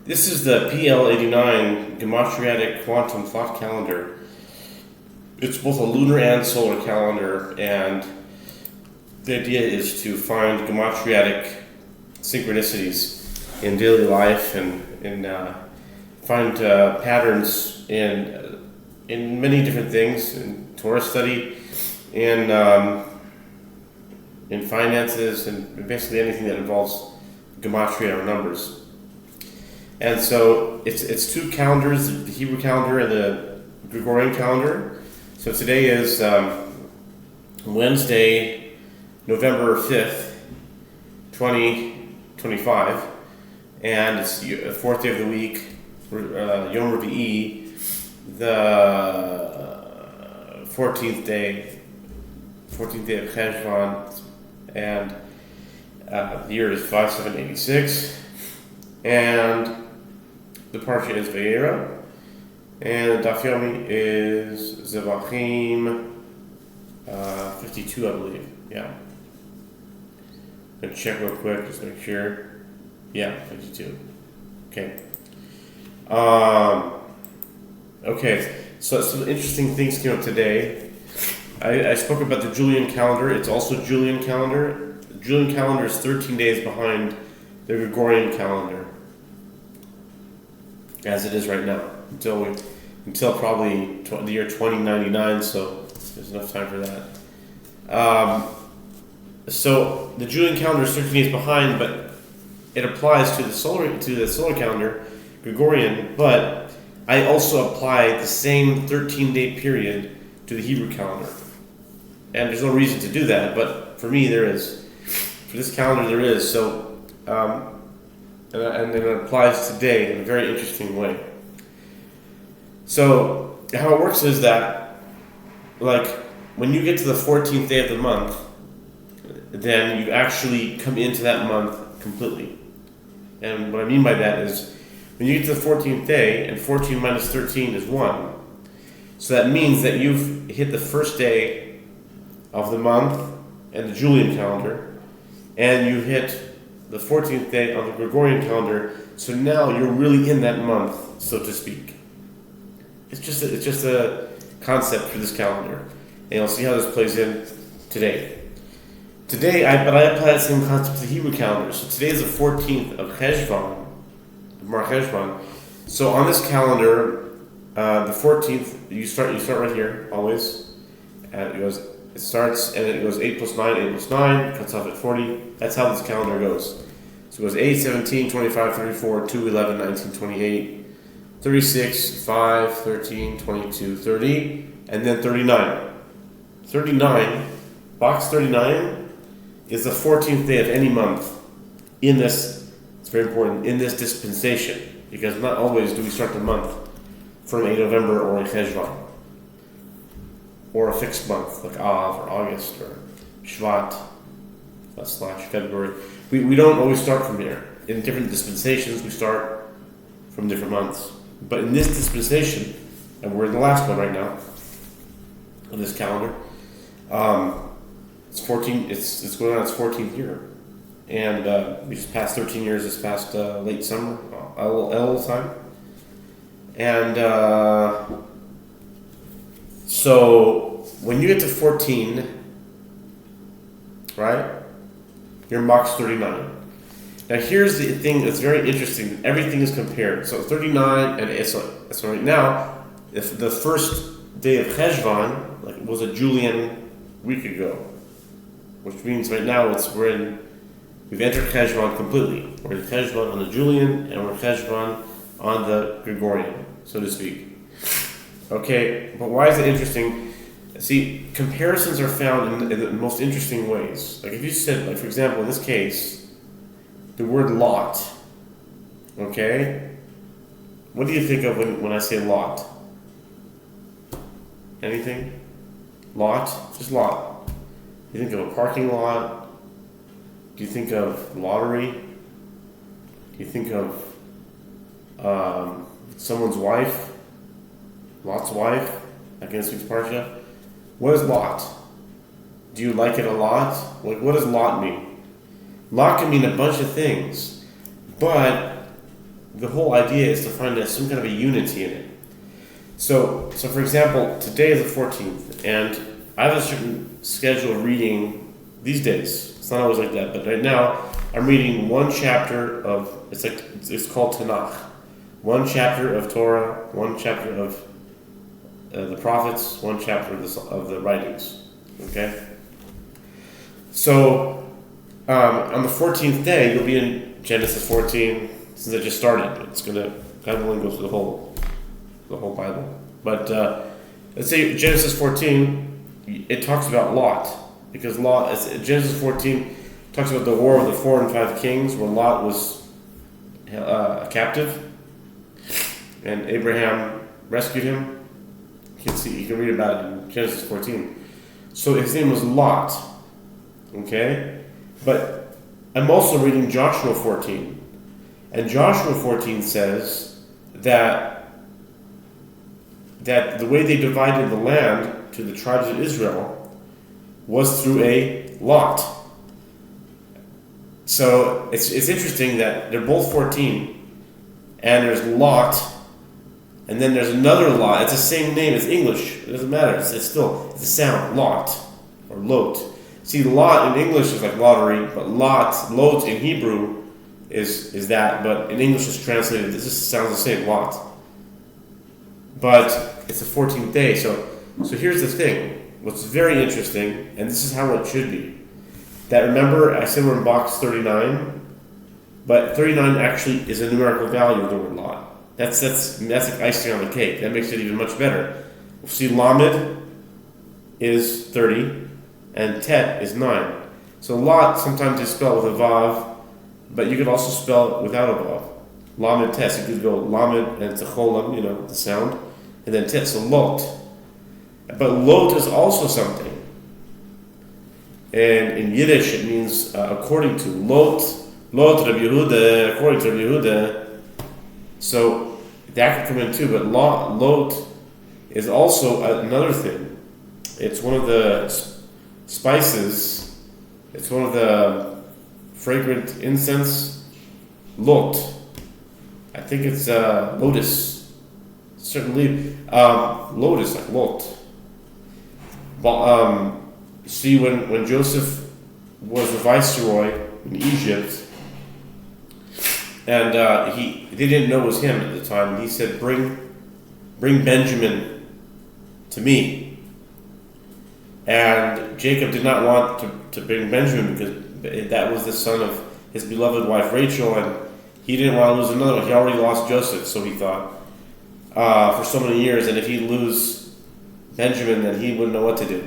This is the PL-89 Gematriatic Quantum Thought Calendar. It's both a lunar and solar calendar, and the idea is to find gematriatic synchronicities in daily life and find patterns in many different things, in Torah study, in finances, and basically anything that involves gematria or numbers. And so it's two calendars, the Hebrew calendar and the Gregorian calendar. So today is Wednesday, November 5th, 2025, and it's the fourth day of the week, Yom Revi'i, the 14th day of Cheshvan, and the year is 5786, and the parsha is Vayera, and the Daf Yomi is Zevachim 52, I believe. Yeah. I'm going to check real quick, just make sure. Yeah, 52. Okay. Okay, so some interesting things came up today. I spoke about the Julian calendar. It's also Julian calendar. The Julian calendar is 13 days behind the Gregorian calendar, as it is right now, until probably the year 2099. So there's enough time for that. So the Julian calendar is 13 days behind, but it applies to the solar calendar, Gregorian. But I also apply the same 13-day period to the Hebrew calendar, and there's no reason to do that. But for me, there is. For this calendar, there is. So. And it applies today in a very interesting way. So how it works is that, like, when you get to the 14th day of the month, then you actually come into that month completely. And what I mean by that is, when you get to the 14th day, and 14 minus 13 is 1, so that means that you've hit the first day of the month in the Julian calendar, and you hit the 14th day on the Gregorian calendar, so now you're really in that month, so to speak. It's just a concept for this calendar, and you'll see how this plays in today. But I apply that same concept to the Hebrew calendar. So today is the 14th of Cheshvan, Mar Cheshvan. So on this calendar, the 14th, you start right here always. It starts and it goes 8 plus 9, cuts off at 40. That's how this calendar goes. So it goes 8, 17, 25, 34, 2, 11, 19, 28, 36, 5, 13, 22, 30, and then 39. 39, box 39, is the 14th day of any month in this, it's very important, in this dispensation, because not always do we start the month from a November or a Cheshvan, or a fixed month like Av or August or Shvat / February. We don't always start from here. In different dispensations, we start from different months. But in this dispensation, and we're in the last one right now on this calendar, it's 14. It's going on its 14th year, and we just passed 13 years this past late summer, L time, and. So when you get to 14, right, you're in box 39. Now here's the thing that's very interesting. Everything is compared. So 39, and so right now, if the first day of Cheshvan was a Julian week ago, which means right now we've entered Cheshvan completely. We're in Cheshvan on the Julian, and we're in Cheshvan on the Gregorian, so to speak. Okay, but why is it interesting? See, comparisons are found in the most interesting ways. Like if you said, like for example, in this case, the word lot. Okay, what do you think of when I say lot? Anything? Lot? Just lot. Do you think of a parking lot? Do you think of lottery? Do you think of someone's wife? Lot's wife, like in this week's parsha. What is Lot? Do you like it a lot? Like, what does Lot mean? Lot can mean a bunch of things, but the whole idea is to find some kind of a unity in it. So for example, today is the 14th, and I have a certain schedule of reading these days. It's not always like that, but right now I'm reading one chapter of, it's called Tanakh. One chapter of Torah, one chapter of the prophets, one chapter of the writings. Okay? So, on the 14th day, you'll be in Genesis 14, since I just started. It's going to, God willing, go through the whole Bible. But let's say Genesis 14, it talks about Lot. Because Genesis 14 talks about the war of the 4 and 5 kings, where Lot was a captive, and Abraham rescued him. You can read about it in Genesis 14. So his name was Lot. Okay? But I'm also reading Joshua 14. And Joshua 14 says that the way they divided the land to the tribes of Israel was through a lot. So it's interesting that they're both 14, and there's Lot, and then there's another Lot. It's the same name as English. It doesn't matter. It's a sound, Lot, or Lot. See, Lot in English is like lottery, but Lot in Hebrew is that, but in English it's translated, this just sounds the same, Lot. But it's the 14th day, so here's the thing. What's very interesting, and this is how it should be, that remember I said we're in box 39, but 39 actually is a numerical value of the word Lot. That's like icing on the cake. That makes it even much better. See, Lamed is 30, and Tet is 9. So Lot sometimes is spelled with a Vav, but you could also spell it without a Vav. Lamed Tet, so you could go Lamed and Techolam, the sound, and then Tet, so Lot. But Lot is also something. And in Yiddish it means according to. Lot Rabbi Yehuda, according to Rabbi Yehuda. So that could come in too, but Lot is also another thing. It's one of the spices, it's one of the fragrant incense. Lot. I think it's lotus. Certainly, lotus, like Lot. But see, when Joseph was the viceroy in Egypt, and they didn't know it was him at the time, he said, "Bring Benjamin to me." And Jacob did not want to bring Benjamin because that was the son of his beloved wife Rachel, and he didn't want to lose another one. He already lost Joseph, so he thought, for so many years, and if he'd lose Benjamin, then he wouldn't know what to do.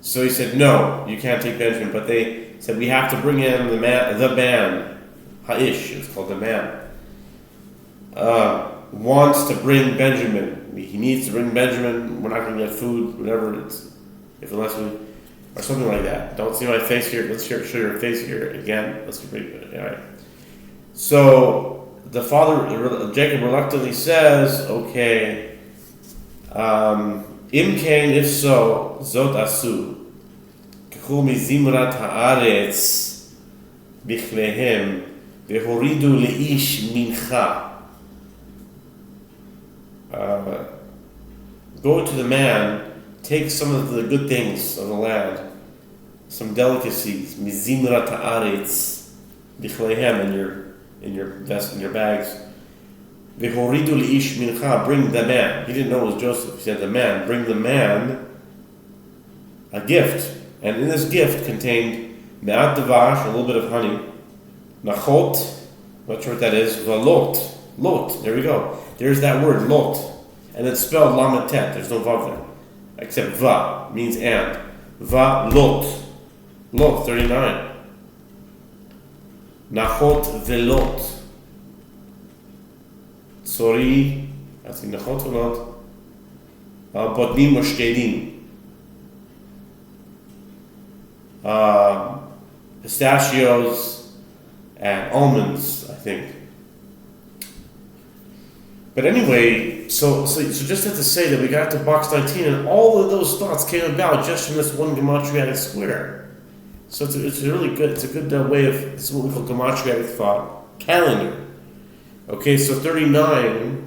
So he said, "No, you can't take Benjamin." But they said, "We have to bring in the man, Ha'ish," it's called the man, wants to bring Benjamin. He needs to bring Benjamin. We're not going to get food, whatever it is, or something like that. Don't see my face here. Let's show your face here again. Let's bring it. All right. So the father, Jacob, reluctantly says, "Okay. Im kain, if so, zot asu, k'chu mizimrat haaretz bichlehem, v'horidu leish mincha." Go to the man, take some of the good things of the land, some delicacies, mizimrat haaretz bichlehem, in your bags. V'horidu leish mincha, bring the man. He didn't know it was Joseph. He said the man. Bring the man a gift, and in this gift contained me'at davash, a little bit of honey, nachot, not sure what that is, v'lot, lot. There we go. There's that word lot, and it's spelled lamed tet. There's no vav there, except va means and. Va lot, 39. Nachot v'lot. Sorry, I think nachot v'lot. Bodnim moshkedim. Pistachios and almonds, I think. But anyway, so just have to say that we got to box 19, and all of those thoughts came about just from this one gematriatic square. So it's a really good, it's a good way of, it's what we call gematriatic thought calendar. Okay, so 39.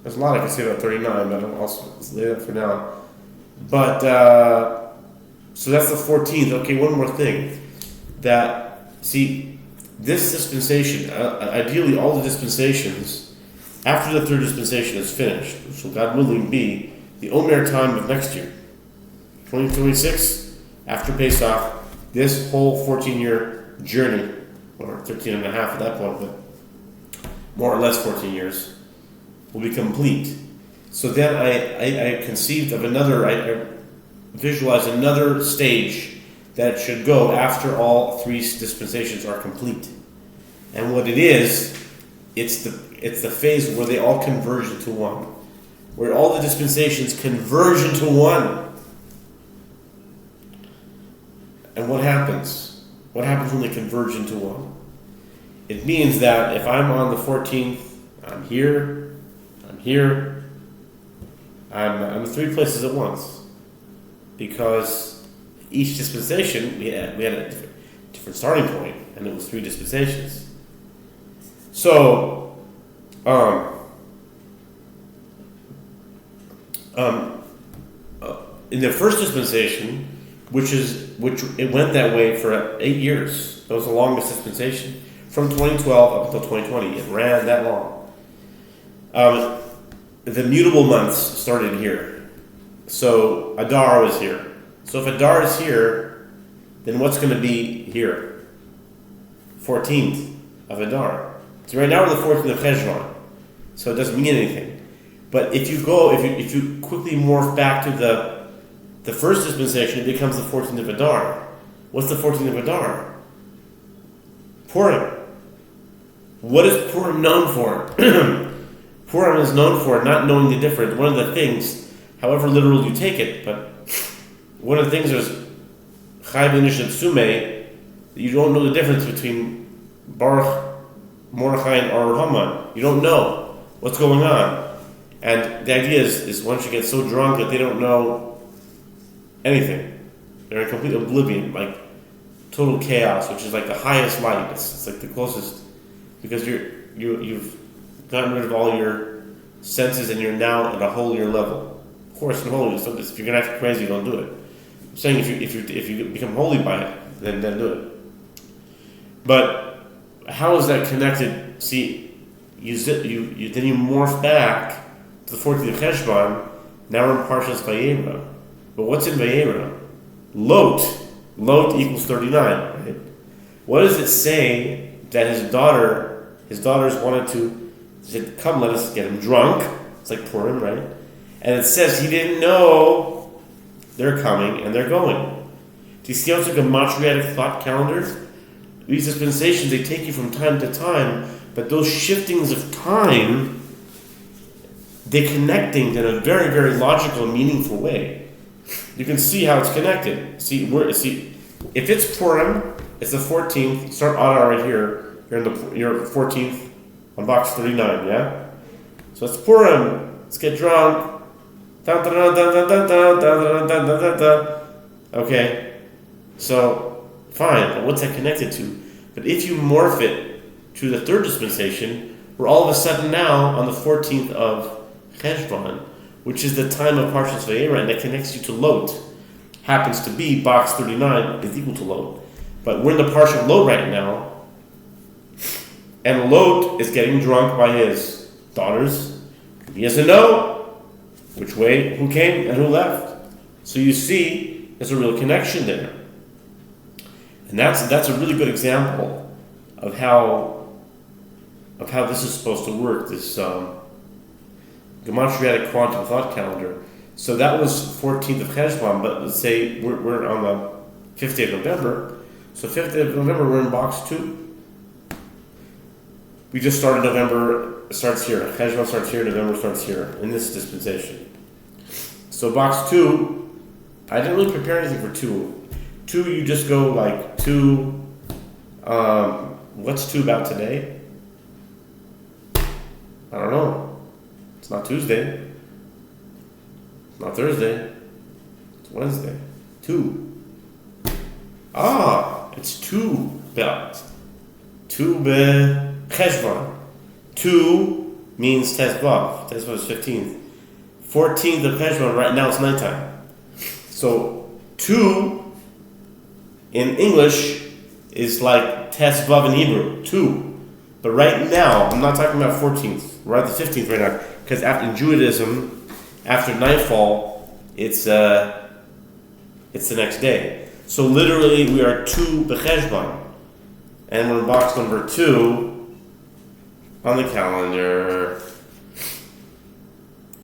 There's a lot I can say about 39, but I'll also lay that for now. But so that's the 14th. Okay, one more thing. This dispensation, ideally all the dispensations, after the third dispensation is finished, which will God willing be the Omer time of next year, 2026, after Pesach, this whole 14-year journey, or 13 and a half at that point, but more or less 14 years, will be complete. So then I conceived of I visualized another stage that should go after all three dispensations are complete. And what it is, it's the phase where they all converge into one, where all the dispensations converge into one. And what happens? What happens when they converge into one? It means that if I'm on the 14th, I'm here, I'm in three places at once. Because each dispensation, we had a different starting point, and it was three dispensations. So, in the first dispensation, which it went that way for 8 years. That was the longest dispensation, from 2012 up until 2020. It ran that long. The mutable months started here. So Adar was here. So if Adar is here, then what's going to be here? 14th of Adar. So right now we're the 14th of Cheshvan. So it doesn't mean anything. But if you quickly morph back to the first dispensation, it becomes the 14th of Adar. What's the 14th of Adar? Purim. What is Purim known for? Purim is known for not knowing the difference. One of the things, however literal you take it, but one of the things is Chai B'Nish and Sume, that you don't know the difference between Baruch, Mordechai, and Ar Haman. You don't know what's going on. And the idea is one should get so drunk that they don't know anything. They're in complete oblivion, like total chaos, which is like the highest light. It's like the closest, because you've gotten rid of all your senses and you're now at a holier level. Of course, in holiness, if you're gonna act crazy, don't do it. I'm saying if you become holy by it, then do it. But how is that connected? See, you then you morph back to the 14th of Cheshvan. Now we're in Parshas Vayera. But what's in Vayera? Lot. Lot equals 39, right? What does it say that his daughters wanted to? They said, "Come, let us get him drunk." It's like Purim, right? And it says he didn't know they're coming and they're going. Do you see how it's like a matriarchic thought calendar? These dispensations, they take you from time to time, but those shiftings of time, they connect things in a very, very logical and meaningful way. You can see how it's connected. See, if it's Purim, it's the 14th. Start Adar right here. You're 14th on box 39, yeah? So it's Purim. Let's get drunk. Okay. So, fine. But what's that connected to? But if you morph it to the third dispensation, we're all of a sudden now on the 14th of Cheshvan, which is the time of Parshas Vayera, and that connects you to Lot. Happens to be box 39 is equal to Lot. But we're in the Parsha of Lot right now, and Lot is getting drunk by his daughters. He doesn't know which way, who came and who left. So you see, there's a real connection there. And that's a really good example of how this is supposed to work, this Gematriatic quantum thought calendar. So that was 14th of Cheshvan, but let's say we're on the 5th day of November. So 5th day of November, we're in box 2. We just started November, starts here. Cheshvan starts here, November starts here, in this dispensation. So box 2, I didn't really prepare anything for 2. 2, you just go like 2, what's 2 about today? I don't know. It's not Tuesday. It's not Thursday. It's Wednesday. 2. It's 2 about. 2 be Cheshvan. 2 means Tezvav. Tezvav is 15th. 14th of Cheshvan, right now it's nighttime. So 2 in English is like Tezvav in Hebrew. 2. But right now, I'm not talking about 14th. We're at the 15th right now. Because in Judaism, after nightfall, it's the next day. So literally, we are 2 b'cheshvan. And we're in box number 2 on the calendar.